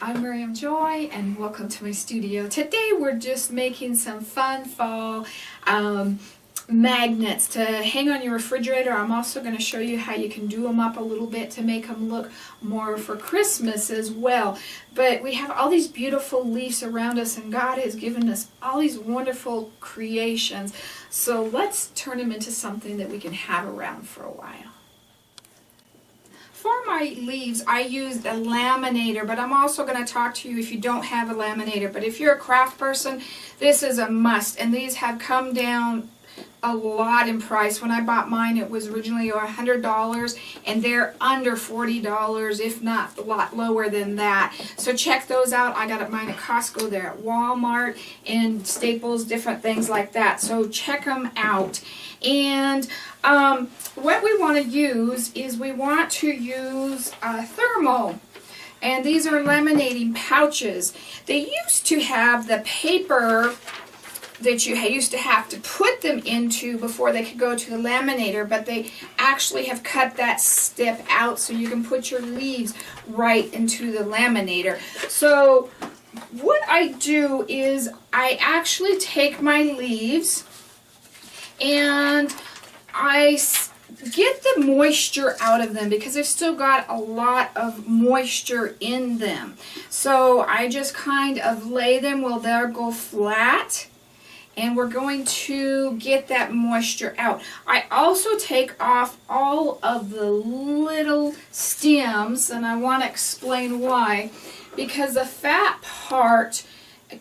I'm Miriam Joy and welcome to my studio. Today we're just making some fun fall magnets to hang on your refrigerator. I'm also going to show you how you can do them up a little bit to make them look more for Christmas as well. But we have all these beautiful leaves around us and God has given us all these wonderful creations. So let's turn them into something that we can have around for a while. For my leaves, I used a laminator, but I'm also going to talk to you if you don't have a laminator. But if you're a craft person, this is a must. And these have come down a lot in price. When I bought mine, it was originally $100, and they're under $40, if not a lot lower than that. So check those out. I got mine at Costco, they're at Walmart, and Staples, different things like that. So check them out. And what we want to use is we want to use thermal. And these are laminating pouches. They used to have the paper that you used to have to put them into before they could go to the laminator, but they actually have cut that step out so you can put your leaves right into the laminator. So what I do is I actually take my leaves and I get the moisture out of them because they've still got a lot of moisture in them. So I just kind of lay them where they'll go flat, and we're going to get that moisture out. I also take off all of the little stems, and I want to explain why. Because the fat part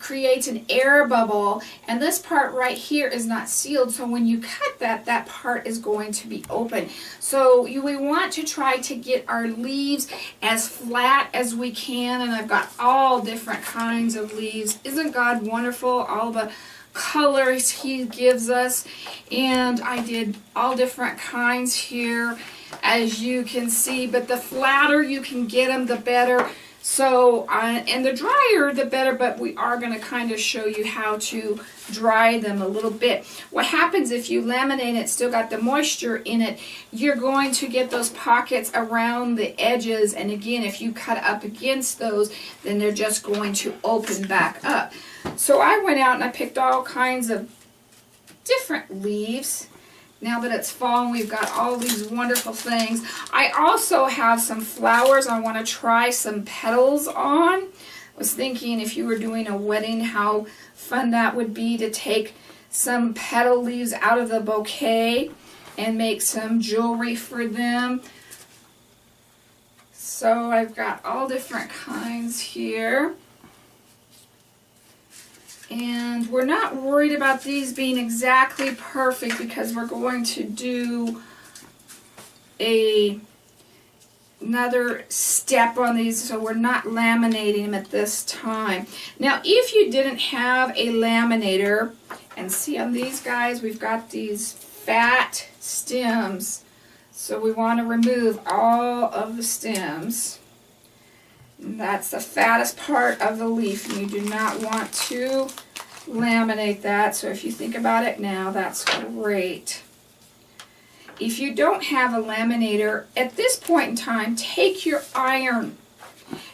creates an air bubble, and this part right here is not sealed, so when you cut that, that part is going to be open. So we want to try to get our leaves as flat as we can, and I've got all different kinds of leaves. Isn't God wonderful? All the colors He gives us, and I did all different kinds here, as you can see, but the flatter you can get them, the better. So, and the drier, the better, but we are going to kind of show you how to dry them a little bit. What happens if you laminate it, still got the moisture in it, you're going to get those pockets around the edges, and again, if you cut up against those, then they're just going to open back up. So I went out and I picked all kinds of different leaves. Now that it's fall and we've got all these wonderful things. I also have some flowers I want to try some petals on. I was thinking if you were doing a wedding, how fun that would be to take some petal leaves out of the bouquet and make some jewelry for them. So I've got all different kinds here. And we're not worried about these being exactly perfect because we're going to do another step on these, so we're not laminating them at this time. Now, if you didn't have a laminator, and see on these guys, we've got these fat stems, so we want to remove all of the stems. That's the fattest part of the leaf, and you do not want to laminate that. So if you think about it now, that's great. If you don't have a laminator, at this point in time, take your iron.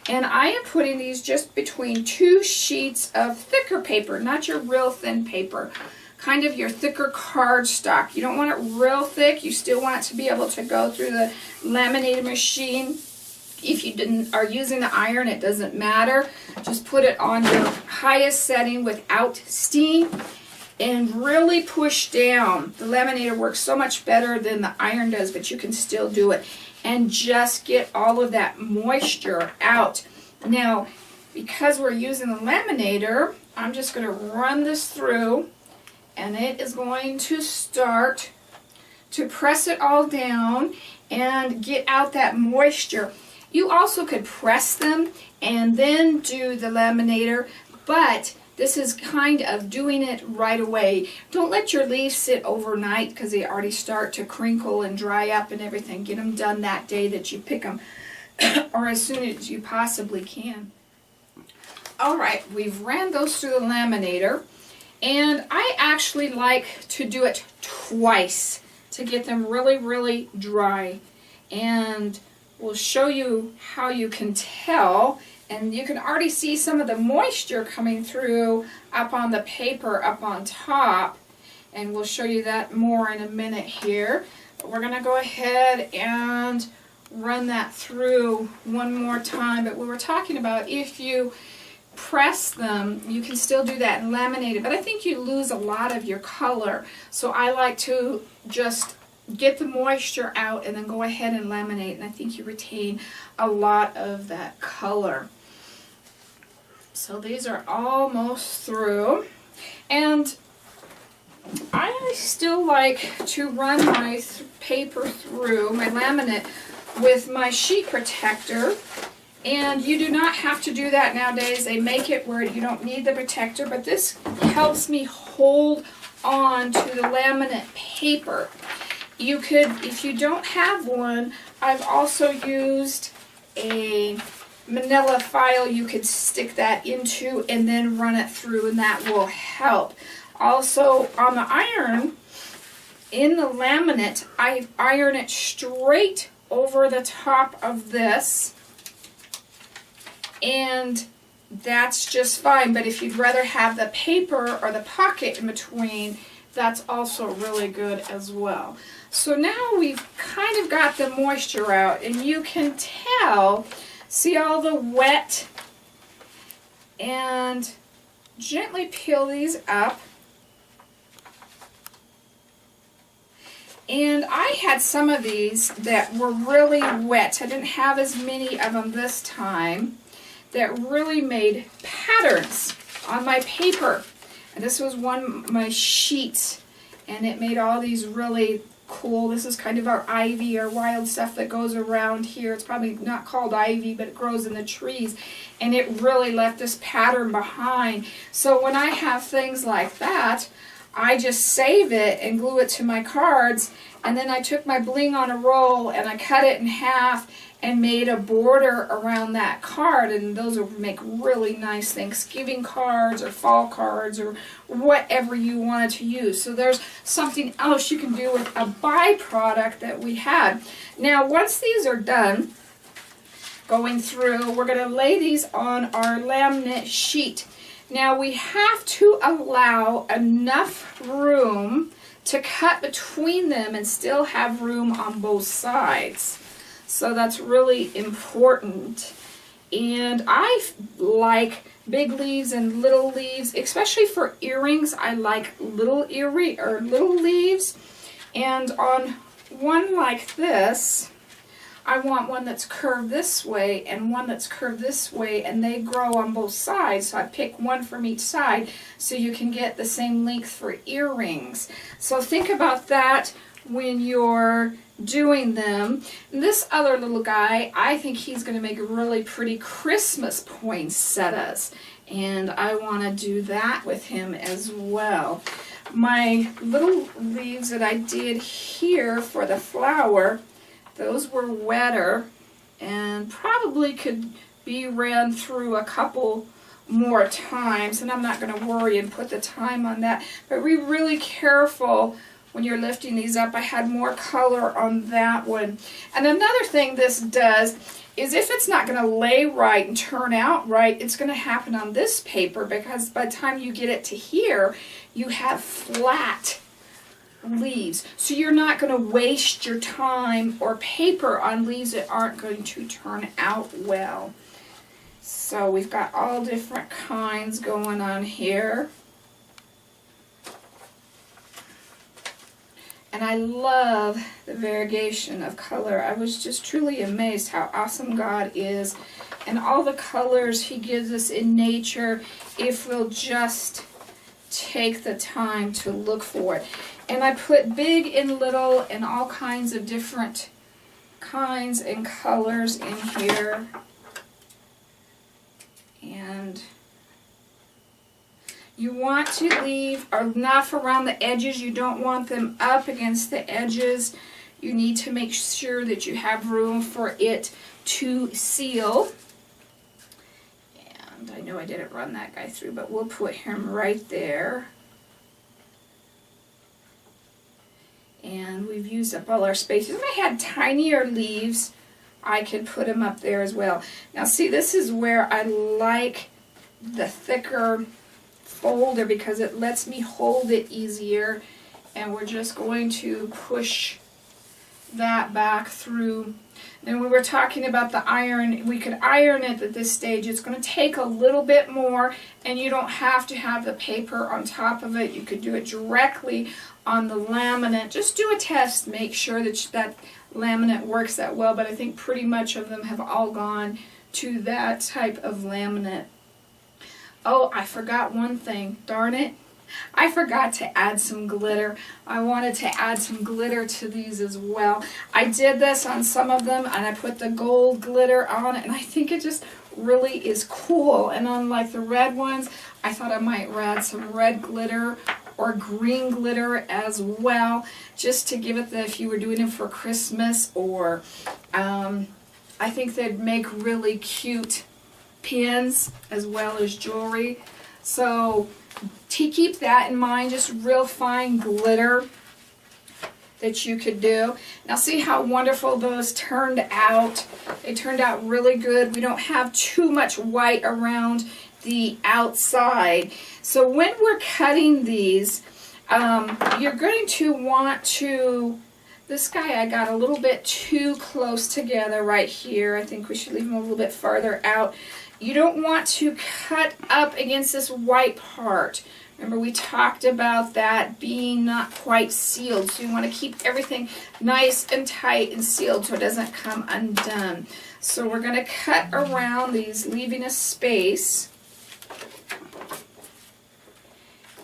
And I am putting these just between two sheets of thicker paper, not your real thin paper, kind of your thicker cardstock. You don't want it real thick. You still want it to be able to go through the laminator machine. If you are using the iron, it doesn't matter. Just put it on your highest setting without steam and really push down. The laminator works so much better than the iron does, but you can still do it. And just get all of that moisture out. Now, because we're using the laminator, I'm just going to run this through, and it is going to start to press it all down and get out that moisture. You also could press them and then do the laminator, but this is kind of doing it right away. Don't let your leaves sit overnight because they already start to crinkle and dry up and everything. Get them done that day that you pick them or as soon as you possibly can. Alright, we've ran those through the laminator, and I actually like to do it twice to get them really, really dry. And we'll show you how you can tell And you can already see some of the moisture coming through up on the paper up on top. And we'll show you that more in a minute here. But we're going to go ahead and run that through one more time. But we were talking about if you press them, you can still do that and laminate it, but I think you lose a lot of your color. So I like to just get the moisture out and then go ahead and laminate, and I think you retain a lot of that color. So these are almost through, and I still like to run my paper through, my laminate, with my sheet protector. And you do not have to do that nowadays. They make it where you don't need the protector, but this helps me hold on to the laminate paper. You could, if you don't have one, I've also used a manila file you could stick that into and then run it through, and that will help. Also, on the iron, in the laminate, I iron it straight over the top of this. And that's just fine, but if you'd rather have the paper or the pocket in between, that's also really good as well. So now we've kind of got the moisture out, and you can tell, see all the wet, and gently peel these up. And I had some of these that were really wet. I didn't have as many of them this time, that really made patterns on my paper. And this was one of my sheets, and it made all these really cool, this is kind of our ivy or wild stuff that goes around here. It's probably not called ivy, but it grows in the trees, and it really left this pattern behind. So when I have things like that, I just save it and glue it to my cards, and then I took my bling on a roll and I cut it in half and made a border around that card, and those will make really nice Thanksgiving cards or fall cards or whatever you wanted to use. So there's something else you can do with a byproduct that we had. Now once these are done going through, we're going to lay these on our laminate sheet. Now we have to allow enough room to cut between them and still have room on both sides. So that's really important. And I like big leaves and little leaves, especially for earrings. I like little leaves. And on one like this, I want one that's curved this way and one that's curved this way, and they grow on both sides. So I pick one from each side so you can get the same length for earrings. So think about that when you're doing them. And this other little guy, I think he's going to make really pretty Christmas poinsettias, and I want to do that with him as well. My little leaves that I did here for the flower, those were wetter and probably could be ran through a couple more times, and I'm not going to worry and put the time on that, but be really careful when you're lifting these up. I had more color on that one. And another thing this does is if it's not going to lay right and turn out right, it's going to happen on this paper, because by the time you get it to here, you have flat leaves. So you're not going to waste your time or paper on leaves that aren't going to turn out well. So we've got all different kinds going on here. And I love the variegation of color. I was just truly amazed how awesome God is, and all the colors He gives us in nature if we'll just take the time to look for it. And I put big and little and all kinds of different kinds and colors in here. And you want to leave enough around the edges. You don't want them up against the edges. You need to make sure that you have room for it to seal. And I know I didn't run that guy through, but we'll put him right there. And we've used up all our spaces. If I had tinier leaves, I could put them up there as well. Now see, this is where I like the thicker folder because it lets me hold it easier, and we're just going to push that back through. And we were talking about the iron. We could iron it at this stage. It's going to take a little bit more, and you don't have to have the paper on top of it. You could do it directly on the laminate. Just do a test, make sure that that laminate works that well, but I think pretty much of them have all gone to that type of laminate. Oh, I forgot one thing, darn it. I forgot to add some glitter. I wanted to add some glitter to these as well. I did this on some of them, and I put the gold glitter on it, and I think it just really is cool. And on like the red ones, I thought I might add some red glitter or green glitter as well, just to give it the, if you were doing it for Christmas, or I think they'd make really cute pins as well as jewelry. So to keep that in mind, just real fine glitter that you could do. Now see how wonderful those turned out. They turned out really good. We don't have too much white around the outside. So when we're cutting these, you're going to want to, this guy I got a little bit too close together right here. I think we should leave him a little bit farther out. You don't want to cut up against this white part. Remember, we talked about that being not quite sealed, so you want to keep everything nice and tight and sealed so it doesn't come undone. So we're going to cut around these, leaving a space.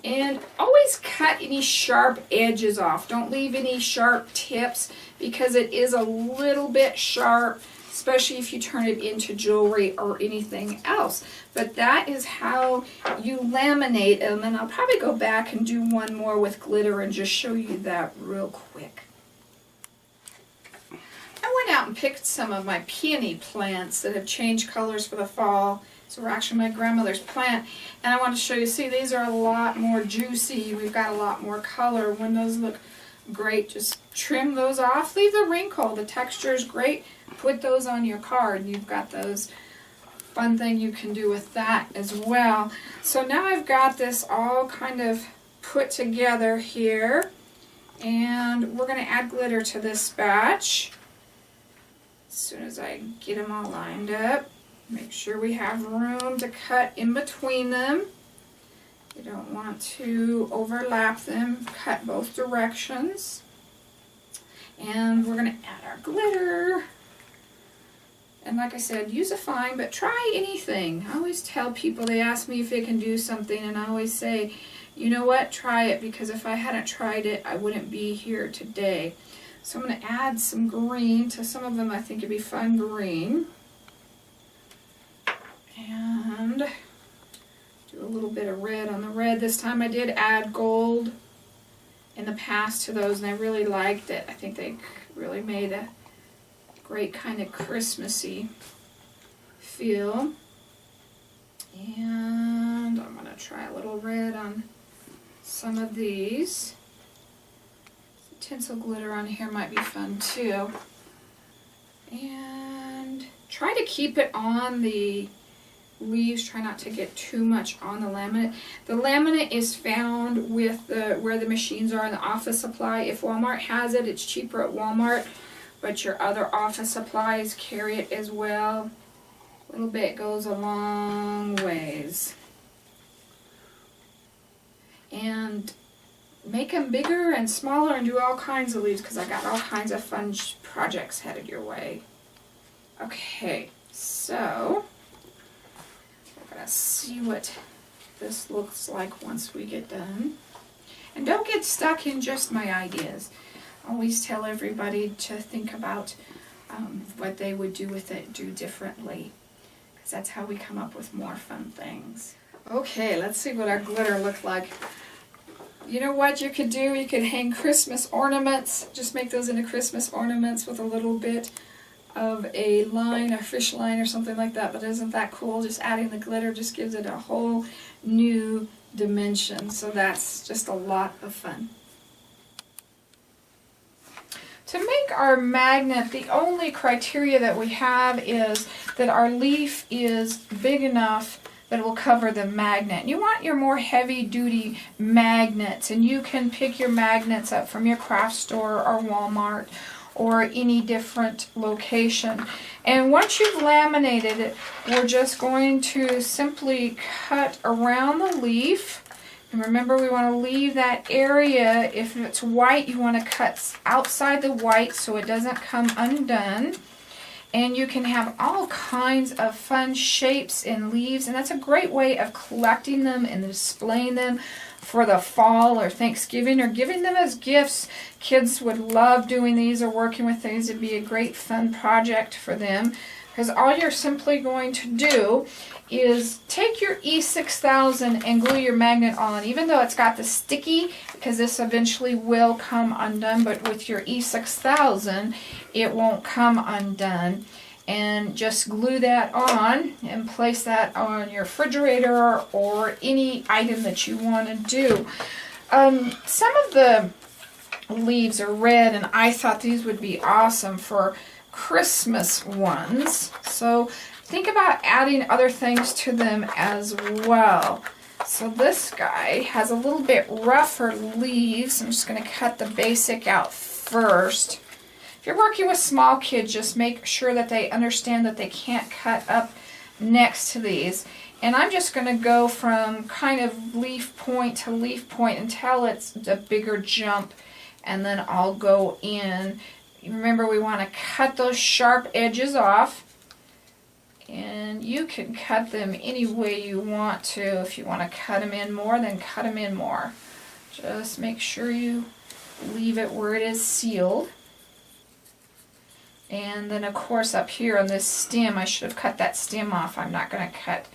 And always cut any sharp edges off. Don't leave any sharp tips because it is a little bit sharp, especially if you turn it into jewelry or anything else. But that is how you laminate them, and I'll probably go back and do one more with glitter and just show you that real quick. I went out and picked some of my peony plants that have changed colors for the fall. So we're actually my grandmother's plant, and I want to show you, see, these are a lot more juicy. We've got a lot more color. When those look great, just trim those off. Leave the wrinkle. The texture is great. Put those on your card. You've got those fun thing you can do with that as well. So now I've got this all kind of put together here, and we're going to add glitter to this batch as soon as I get them all lined up. Make sure we have room to cut in between them. You don't want to overlap them. Cut both directions. And we're going to add our glitter. And like I said, use a fine, but try anything. I always tell people, they ask me if they can do something, and I always say, you know what, try it, because if I hadn't tried it, I wouldn't be here today. So I'm going to add some green to some of them. I think it'd be fun green. And do a little bit of red on the red. This time I did add gold in the past to those, and I really liked it. I think they really made a great kind of Christmassy feel. And I'm going to try a little red on some of these. Tinsel glitter on here might be fun too. And try to keep it on the leaves. Try not to get too much on the laminate. The laminate is found with where the machines are in the office supply. If Walmart has it, it's cheaper at Walmart, but your other office supplies carry it as well. A little bit goes a long ways. And make them bigger and smaller and do all kinds of leaves, because I got all kinds of fun projects headed your way. Okay, so we're going to see what this looks like once we get done. And don't get stuck in just my ideas. I always tell everybody to think about what they would do with it, do differently, because that's how we come up with more fun things. Okay, let's see what our glitter looked like. You know what you could do? You could hang Christmas ornaments. Just make those into Christmas ornaments with a little bit of a line, a fish line or something like that. But isn't that cool? Just adding the glitter just gives it a whole new dimension. So that's just a lot of fun. To make our magnet, the only criteria that we have is that our leaf is big enough that it will cover the magnet. You want your more heavy-duty magnets, and you can pick your magnets up from your craft store or Walmart or any different location. And once you've laminated it, we're just going to simply cut around the leaf. And remember, we want to leave that area. If it's white, you want to cut outside the white so it doesn't come undone. And you can have all kinds of fun shapes and leaves, and that's a great way of collecting them and displaying them for the fall or Thanksgiving, or giving them as gifts. Kids would love doing these or working with these. It'd be a great fun project for them, because all you're simply going to do is take your E6000 and glue your magnet on, even though it's got the sticky, because this eventually will come undone, but with your E6000 it won't come undone. And just glue that on and place that on your refrigerator or any item that you want to do. Some of the leaves are red, and I thought these would be awesome for Christmas ones. So think about adding other things to them as well. So this guy has a little bit rougher leaves. I'm just going to cut the basic out first. If you're working with small kids, just make sure that they understand that they can't cut up next to these. And I'm just going to go from kind of leaf point to leaf point until it's a bigger jump, and then I'll go in. Remember, we want to cut those sharp edges off, and you can cut them any way you want to. If you want to cut them in more, then cut them in more. Just make sure you leave it where it is sealed. And then, of course, up here on this stem, I should have cut that stem off. I'm not going to cut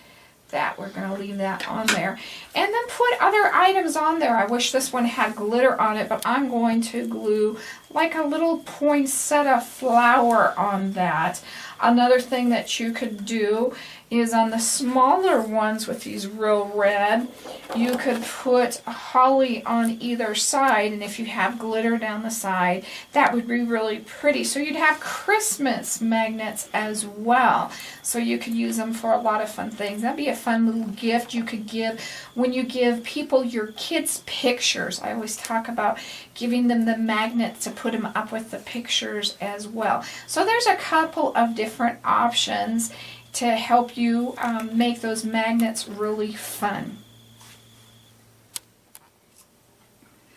that. We're going to leave that on there. And then put other items on there. I wish this one had glitter on it, but I'm going to glue like a little poinsettia flower on that. Another thing that you could do is on the smaller ones with these real red, you could put a holly on either side, and if you have glitter down the side, that would be really pretty. So you'd have Christmas magnets as well. So you could use them for a lot of fun things. That'd be a fun little gift you could give when you give people your kids' pictures. I always talk about giving them the magnets to put them up with the pictures as well. So there's a couple of different options to help you make those magnets really fun.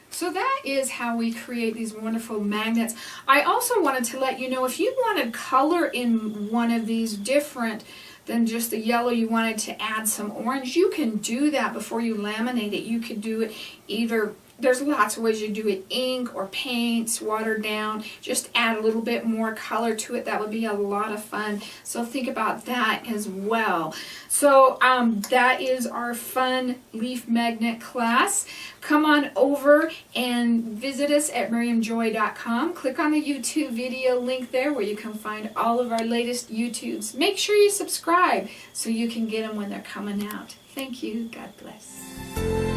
So that is how we create these wonderful magnets. I also wanted to let you know, if you wanted color in one of these different than just the yellow, you wanted to add some orange, you can do that before you laminate it. You could do it either, there's lots of ways you do it, ink or paints, watered down, just add a little bit more color to it. That would be a lot of fun. So think about that as well. So that is our fun leaf magnet class. Come on over and visit us at miriamjoy.com. Click on the YouTube video link there where you can find all of our latest YouTubes. Make sure you subscribe so you can get them when they're coming out. Thank you. God bless.